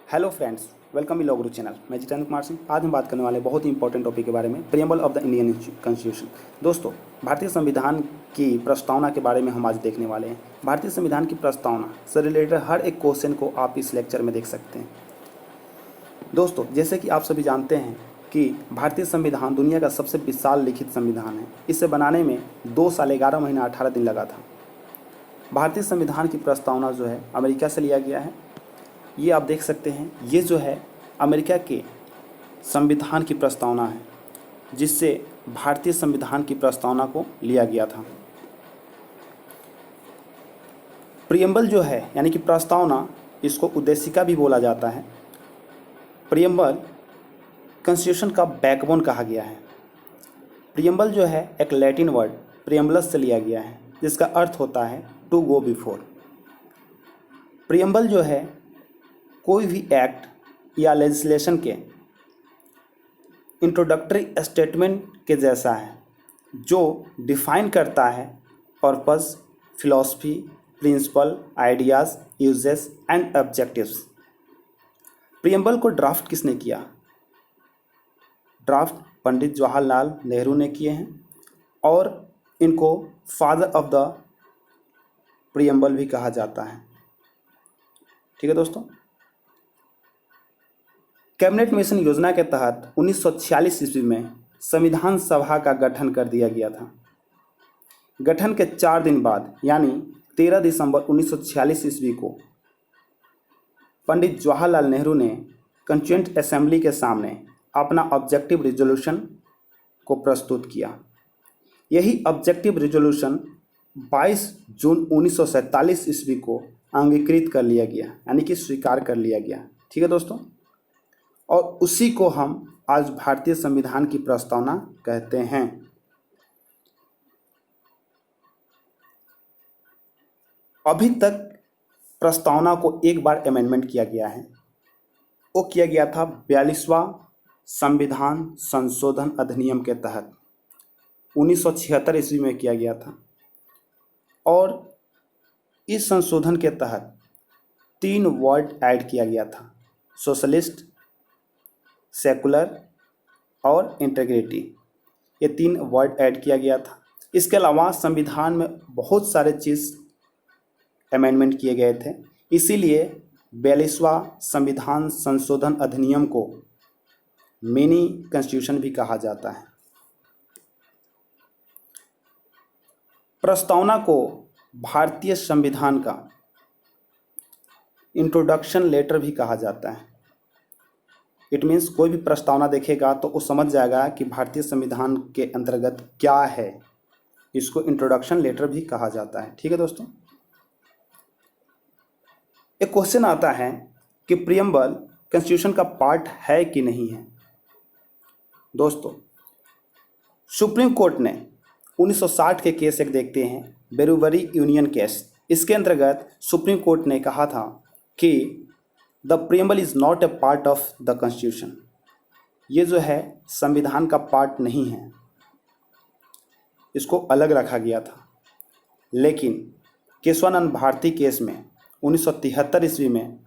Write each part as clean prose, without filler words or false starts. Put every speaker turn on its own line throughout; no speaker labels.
Hello friends, welcome in Guru channel. मैं जितेंद्र कुमार सिंह। आज हम बात करने वाले बहुत ही इंपॉर्टेंट टॉपिक के बारे में, preamble of the Indian constitution. दोस्तों, भारतीय संविधान की प्रस्तावना के बारे में हम आज देखने वाले हैं। भारतीय संविधान की प्रस्तावना से रिलेटेड हर एक क्वेश्चन को आप इस लेक्चर में देख सकते हैं। दोस्तों, जैसे कि आप सभी जानते हैं कि भारतीय संविधान दुनिया का सबसे विशाल लिखित संविधान है। इसे बनाने में 2 साल 11 महीना 18 दिन लगा था। भारतीय संविधान की प्रस्तावना जो है अमेरिका से लिया गया है। ये आप देख सकते हैं, ये जो है अमेरिका के संविधान की प्रस्तावना है, जिससे भारतीय संविधान की प्रस्तावना को लिया गया था। प्रीएम्बल जो है यानी कि प्रस्तावना, इसको उद्देशिका भी बोला जाता है। प्रीएम्बल कॉन्स्टिट्यूशन का बैकबोन कहा गया है। प्रीएम्बल जो है एक लैटिन वर्ड प्रीएम्बलस से लिया गया है, जिसका अर्थ होता है टू गो बिफोर। प्रीएम्बल जो है कोई भी एक्ट या लेजिस्लेशन के इंट्रोडक्टरी स्टेटमेंट के जैसा है, जो डिफाइन करता है purpose, philosophy, principle, ideas, uses and objectives. Preamble को ड्राफ्ट किसने किया? ड्राफ्ट पंडित जवाहरलाल नेहरू ने किए हैं, और इनको फादर ऑफ द प्रीएम्बल भी कहा जाता है। ठीक है दोस्तों। कैबिनेट मिशन योजना के तहत 1946 ईस्वी में संविधान सभा का गठन कर दिया गया था। गठन के 4 दिन बाद यानी 13 दिसंबर 1946 ईस्वी को पंडित जवाहरलाल नेहरू ने कॉन्स्टिट्यूएंट असेंबली के सामने अपना ऑब्जेक्टिव रिजोल्यूशन को प्रस्तुत किया। यही ऑब्जेक्टिव रिजोल्यूशन 22 जून 1947 ईस्वी को अंगीकृत कर लिया गया, यानी कि स्वीकार कर लिया गया। ठीक है दोस्तों। और उसी को हम आज भारतीय संविधान की प्रस्तावना कहते हैं। अभी तक प्रस्तावना को एक बार अमेंडमेंट किया गया है। वो किया गया था 42वां संविधान संशोधन अधिनियम के तहत 1976 ईस्वी में किया गया था। और इस संशोधन के तहत 3 वर्ड ऐड किया गया था: सोशलिस्ट, सेकुलर और इंटीग्रिटी। ये 3 वर्ड ऐड किया गया था। इसके अलावा संविधान में बहुत सारे चीज़ अमेंडमेंट किए गए थे। इसीलिए 42वां संविधान संशोधन अधिनियम को मिनी कॉन्स्टिट्यूशन भी कहा जाता है। प्रस्तावना को भारतीय संविधान का इंट्रोडक्शन लेटर भी कहा जाता है। इट मीन्स कोई भी प्रस्तावना देखेगा तो वो समझ जाएगा कि भारतीय संविधान के अंतर्गत क्या है। इसको इंट्रोडक्शन लेटर भी कहा जाता है। ठीक है दोस्तों। एक क्वेश्चन आता है कि प्रीएम्बल कॉन्स्टिट्यूशन का पार्ट है कि नहीं है। दोस्तों, सुप्रीम कोर्ट ने 1960 के केस एक देखते हैं, बेरुवरी यूनियन केस। इसके अंतर्गत सुप्रीम कोर्ट ने कहा था कि the preamble is not a part of the constitution. ये जो है संविधान का पार्ट नहीं है, इसको अलग रखा गया था। लेकिन केशवानंद भारती केस में 1973 ईस्वी में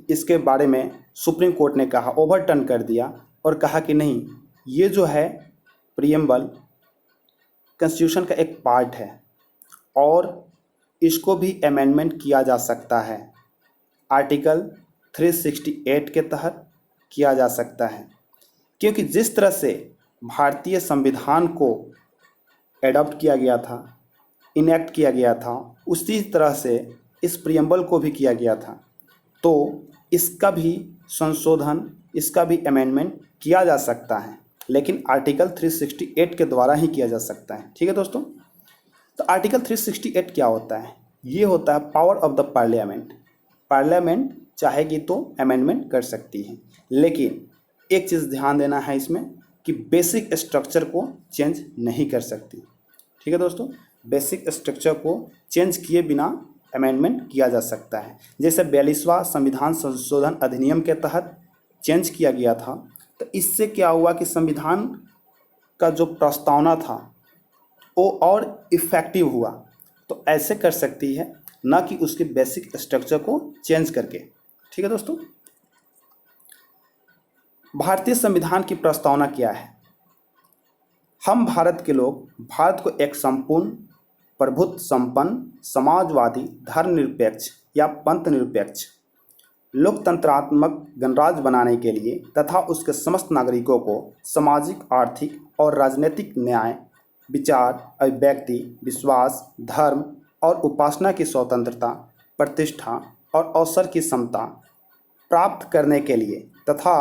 इसके बारे में सुप्रीम कोर्ट ने कहा, ओवरटर्न कर दिया और कहा कि नहीं, ये जो है प्रीएम्बल कॉन्स्टिट्यूशन का एक पार्ट है और इसको भी अमेंडमेंट किया जा सकता है। आर्टिकल 368 के तहत किया जा सकता है, क्योंकि जिस तरह से भारतीय संविधान को एडॉप्ट किया गया था, इनेक्ट किया गया था, उसी तरह से इस प्रीएम्बल को भी किया गया था। तो इसका भी संशोधन, इसका भी अमेंडमेंट किया जा सकता है, लेकिन आर्टिकल 368 के द्वारा ही किया जा सकता है। ठीक है दोस्तों। तो आर्टिकल 368 क्या होता है? ये होता है power of the parliament. Parliament चाहेगी तो अमेंडमेंट कर सकती है, लेकिन एक चीज़ ध्यान देना है इसमें कि बेसिक स्ट्रक्चर को चेंज नहीं कर सकती। ठीक है दोस्तों। बेसिक स्ट्रक्चर को चेंज किए बिना अमेंडमेंट किया जा सकता है। जैसे 42वां संविधान संशोधन अधिनियम के तहत चेंज किया गया था, तो इससे क्या हुआ कि संविधान का जो प्रस्तावना था वो और इफ़ेक्टिव हुआ। तो ऐसे कर सकती है, ना कि उसके बेसिक स्ट्रक्चर को चेंज करके। ठीक है दोस्तों, भारतीय संविधान की प्रस्तावना क्या है? हम भारत के लोग भारत को एक संपूर्ण प्रभुत्व संपन्न समाजवादी धर्मनिरपेक्ष या पंथ निरपेक्ष लोकतंत्रात्मक गणराज्य बनाने के लिए तथा उसके समस्त नागरिकों को सामाजिक, आर्थिक और राजनीतिक न्याय, विचार, अभिव्यक्ति, विश्वास, धर्म और उपासना की स्वतंत्रता, प्रतिष्ठा और अवसर की समता प्राप्त करने के लिए तथा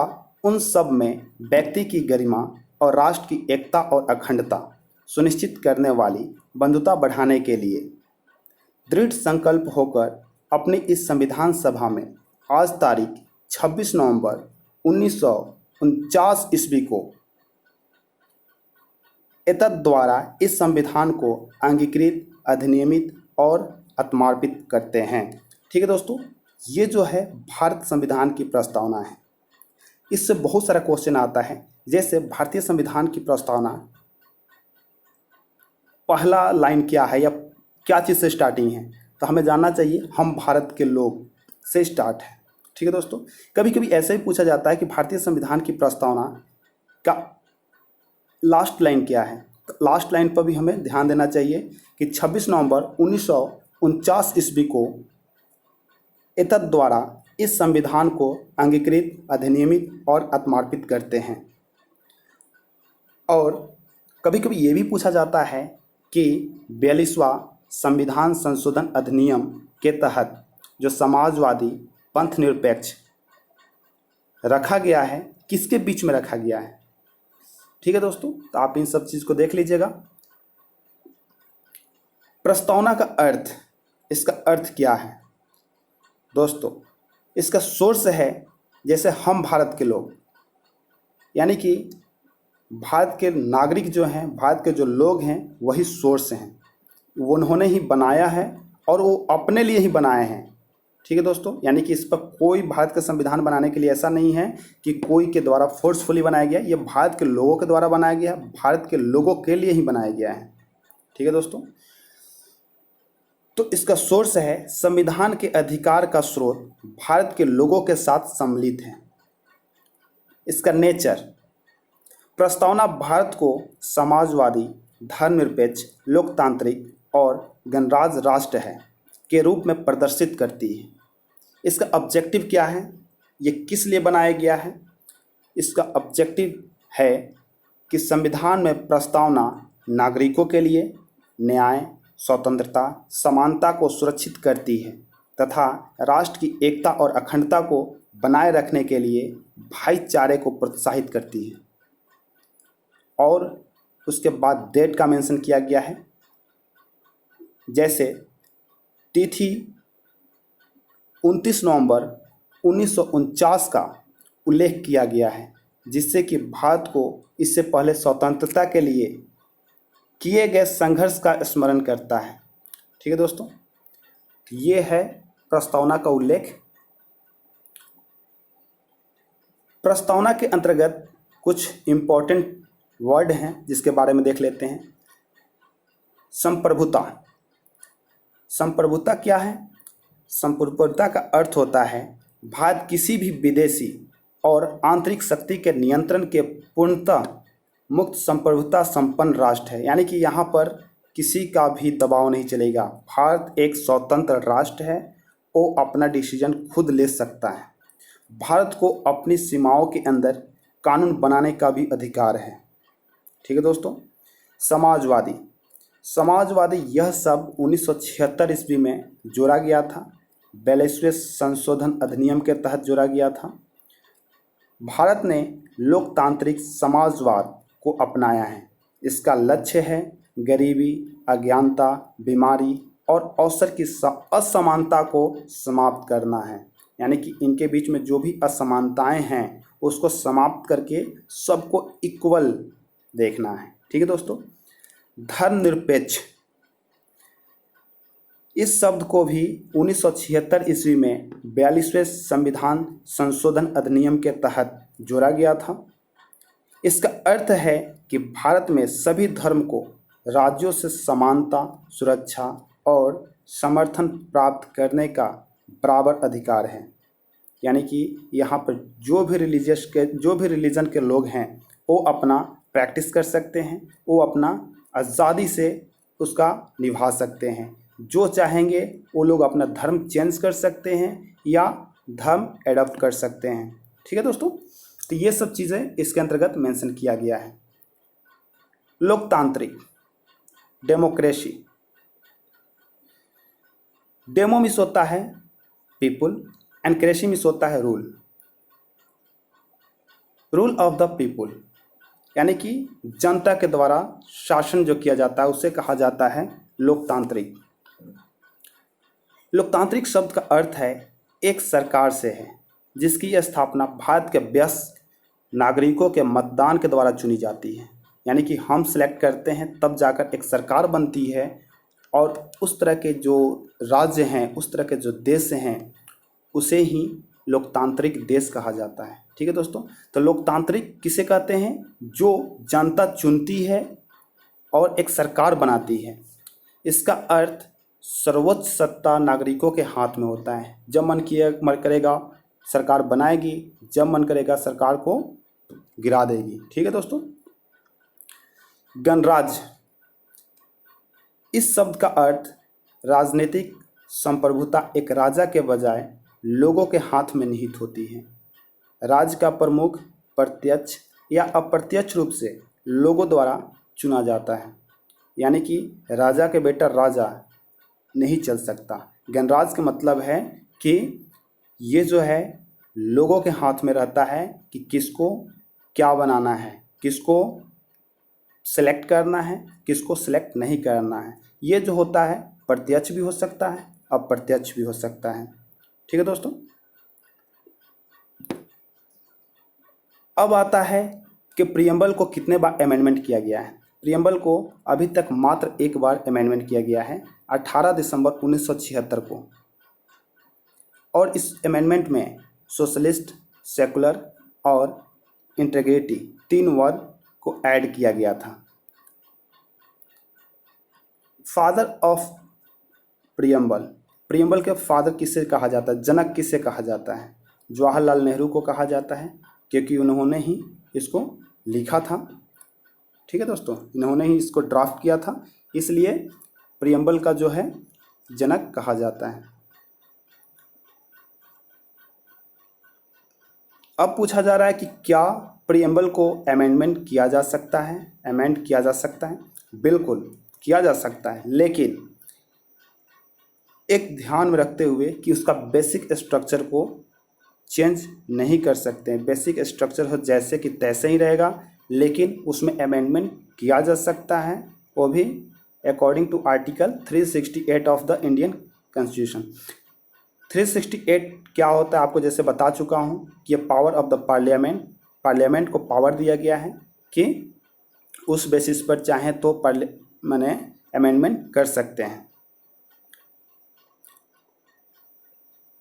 उन सब में व्यक्ति की गरिमा और राष्ट्र की एकता और अखंडता सुनिश्चित करने वाली बंधुता बढ़ाने के लिए दृढ़ संकल्प होकर अपनी इस संविधान सभा में आज तारीख 26 नवंबर 1949 ईस्वी को एतद द्वारा इस संविधान को अंगीकृत, अधिनियमित और आत्मार्पित करते हैं। ठीक है दोस्तों, ये जो है भारत संविधान की प्रस्तावना है। इससे बहुत सारा क्वेश्चन आता है, जैसे भारतीय संविधान की प्रस्तावना पहला लाइन क्या है या क्या चीज़ से स्टार्टिंग है, तो हमें जानना चाहिए हम भारत के लोग से स्टार्ट है। ठीक है दोस्तों, कभी कभी ऐसे भी पूछा जाता है कि भारतीय संविधान की प्रस्तावना का लास्ट लाइन क्या है, तो लास्ट लाइन पर भी हमें ध्यान देना चाहिए कि 26 नवंबर 1949 ईस्वी को एतद द्वारा इस संविधान को अंगीकृत, अधिनियमित और आत्मार्पित करते हैं। और कभी कभी ये भी पूछा जाता है कि 42वां संविधान संशोधन अधिनियम के तहत जो समाजवादी पंथ निरपेक्ष रखा गया है, किसके बीच में रखा गया है। ठीक है दोस्तों, तो आप इन सब चीज़ को देख लीजिएगा। प्रस्तावना का अर्थ, इसका अर्थ क्या है दोस्तों? इसका सोर्स है जैसे हम भारत के लोग, यानी कि भारत के नागरिक जो हैं, भारत के जो लोग हैं, वही सोर्स हैं। वो उन्होंने ही बनाया है और वो अपने लिए ही बनाए हैं। ठीक है दोस्तों, यानी कि इस पर कोई भारत का संविधान बनाने के लिए ऐसा नहीं है कि कोई के द्वारा फोर्सफुली बनाया गया। ये भारत के लोगों के द्वारा बनाया गया है, भारत के लोगों के लिए ही बनाया गया है। ठीक है दोस्तों, तो इसका सोर्स है संविधान के अधिकार का स्रोत भारत के लोगों के साथ सम्मिलित है। इसका नेचर, प्रस्तावना भारत को समाजवादी, धर्मनिरपेक्ष, लोकतांत्रिक और गणराज्य राष्ट्र है के रूप में प्रदर्शित करती है। इसका ऑब्जेक्टिव क्या है, ये किस लिए बनाया गया है? इसका ऑब्जेक्टिव है कि संविधान में प्रस्तावना नागरिकों के लिए न्याय, स्वतंत्रता, समानता को सुरक्षित करती है तथा राष्ट्र की एकता और अखंडता को बनाए रखने के लिए भाईचारे को प्रोत्साहित करती है। और उसके बाद डेट का मेंशन किया गया है, जैसे तिथि 29 नवंबर 1949 का उल्लेख किया गया है, जिससे कि भारत को इससे पहले स्वतंत्रता के लिए किए गए संघर्ष का स्मरण करता है। ठीक है दोस्तों, ये है प्रस्तावना का उल्लेख। प्रस्तावना के अंतर्गत कुछ इम्पोर्टेंट वर्ड हैं जिसके बारे में देख लेते हैं। संप्रभुता। संप्रभुता क्या है? संप्रभुता का अर्थ होता है भारत किसी भी विदेशी और आंतरिक शक्ति के नियंत्रण के पूर्णतः मुक्त संप्रभुता संपन्न राष्ट्र है। यानी कि यहाँ पर किसी का भी दबाव नहीं चलेगा। भारत एक स्वतंत्र राष्ट्र है, वो अपना डिसीजन खुद ले सकता है। भारत को अपनी सीमाओं के अंदर कानून बनाने का भी अधिकार है। ठीक है दोस्तों, समाजवादी। समाजवादी यह सब 1976 ईस्वी में जोड़ा गया था, 42वें संशोधन अधिनियम के तहत जोड़ा गया था। भारत ने लोकतांत्रिक समाजवाद को अपनाया है। इसका लक्ष्य है गरीबी, अज्ञानता, बीमारी और अवसर की असमानता को समाप्त करना है। यानी कि इनके बीच में जो भी असमानताएं हैं उसको समाप्त करके सबको इक्वल देखना है। ठीक है दोस्तों, धर्मनिरपेक्ष, इस शब्द को भी 1976 ईस्वी में 42वें संविधान संशोधन अधिनियम के तहत जोड़ा गया था। इसका अर्थ है कि भारत में सभी धर्म को राज्यों से समानता, सुरक्षा और समर्थन प्राप्त करने का बराबर अधिकार है। यानी कि यहाँ पर जो भी रिलीजन के लोग हैं वो अपना प्रैक्टिस कर सकते हैं, वो अपना आज़ादी से उसका निभा सकते हैं। जो चाहेंगे वो लोग अपना धर्म चेंज कर सकते हैं या धर्म एडॉप्ट कर सकते हैं। ठीक है दोस्तों, तो ये सब चीज़ें इसके अंतर्गत मेंशन किया गया है। लोकतांत्रिक, डेमोक्रेसी। डेमो मीन्स होता है पीपुल एंड क्रेसी मीन्स होता है रूल ऑफ द पीपुल, यानी कि जनता के द्वारा शासन जो किया जाता है उसे कहा जाता है लोकतांत्रिक। लोकतांत्रिक शब्द का अर्थ है एक सरकार से है जिसकी स्थापना भारत के वयस्क नागरिकों के मतदान के द्वारा चुनी जाती है। यानी कि हम सिलेक्ट करते हैं तब जाकर एक सरकार बनती है और उस तरह के जो राज्य हैं, उस तरह के जो देश हैं, उसे ही लोकतांत्रिक देश कहा जाता है। ठीक है दोस्तों, तो लोकतांत्रिक किसे कहते हैं? जो जनता चुनती है और एक सरकार बनाती है। इसका अर्थ सर्वोच्च सत्ता नागरिकों के हाथ में होता है। जब मन करेगा सरकार बनाएगी, जब मन करेगा सरकार को गिरा देगी। ठीक है दोस्तों। गणराज्य, इस शब्द का अर्थ राजनीतिक संप्रभुता एक राजा के बजाय लोगों के हाथ में निहित होती है। राज्य का प्रमुख प्रत्यक्ष या अप्रत्यक्ष रूप से लोगों द्वारा चुना जाता है। यानी कि राजा के बेटा राजा नहीं चल सकता। गणराज्य का मतलब है कि ये जो है लोगों के हाथ में रहता है कि किसको क्या बनाना है, किसको सेलेक्ट करना है, किसको सेलेक्ट नहीं करना है। ये जो होता है प्रत्यक्ष भी हो सकता है, अप्रत्यक्ष भी हो सकता है। ठीक है दोस्तों। अब आता है कि प्रियम्बल को कितने बार अमेंडमेंट किया गया है। प्रियम्बल को अभी तक मात्र एक बार अमेंडमेंट किया गया है, 18 दिसंबर 1976 को। और इस अमेंडमेंट में सोशलिस्ट, सेकुलर और इंटीग्रिटी 3 वर्ड को ऐड किया गया था। फादर ऑफ प्रियम्बल, प्रियम्बल के फादर किसे कहा जाता है? जनक किसे कहा जाता है? जवाहरलाल नेहरू को कहा जाता है, क्योंकि उन्होंने ही इसको लिखा था। ठीक है दोस्तों, इन्होंने ही इसको ड्राफ्ट किया था, इसलिए प्रियम्बल का जो है जनक कहा जाता है। अब पूछा जा रहा है कि क्या प्रियम्बल को अमेंडमेंट किया जा सकता है? अमेंड किया जा सकता है, बिल्कुल किया जा सकता है, लेकिन एक ध्यान में रखते हुए कि उसका बेसिक स्ट्रक्चर को चेंज नहीं कर सकते। बेसिक स्ट्रक्चर हो जैसे कि तैसे ही रहेगा, लेकिन उसमें अमेंडमेंट किया जा सकता है, वो भी according to article 368 of the Indian constitution. 368 क्या होता है आपको जैसे बता चुका हूँ कि ये पावर ऑफ द पार्लियामेंट को पावर दिया गया है कि उस बेसिस पर चाहे तो अमेंडमेंट कर सकते हैं।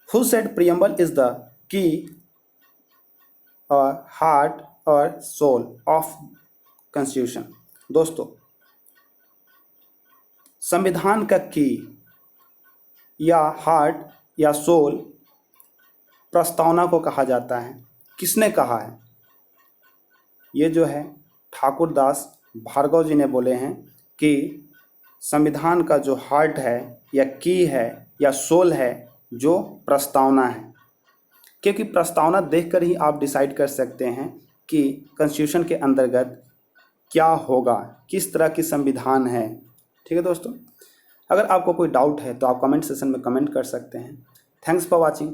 Who said preamble is the key or heart और सोल ऑफ कॉन्स्टिट्यूशन? दोस्तों, संविधान का की या हार्ट या सोल प्रस्तावना को कहा जाता है। किसने कहा है? ये जो है ठाकुरदास भार्गव जी ने बोले हैं कि संविधान का जो हार्ट है या की है या सोल है जो प्रस्तावना है, क्योंकि प्रस्तावना देखकर ही आप डिसाइड कर सकते हैं कि कॉन्स्टिट्यूशन के अंतर्गत क्या होगा, किस तरह की संविधान है। ठीक है दोस्तों, अगर आपको कोई डाउट है तो आप कमेंट सेशन में कमेंट कर सकते हैं। Thanks for watching.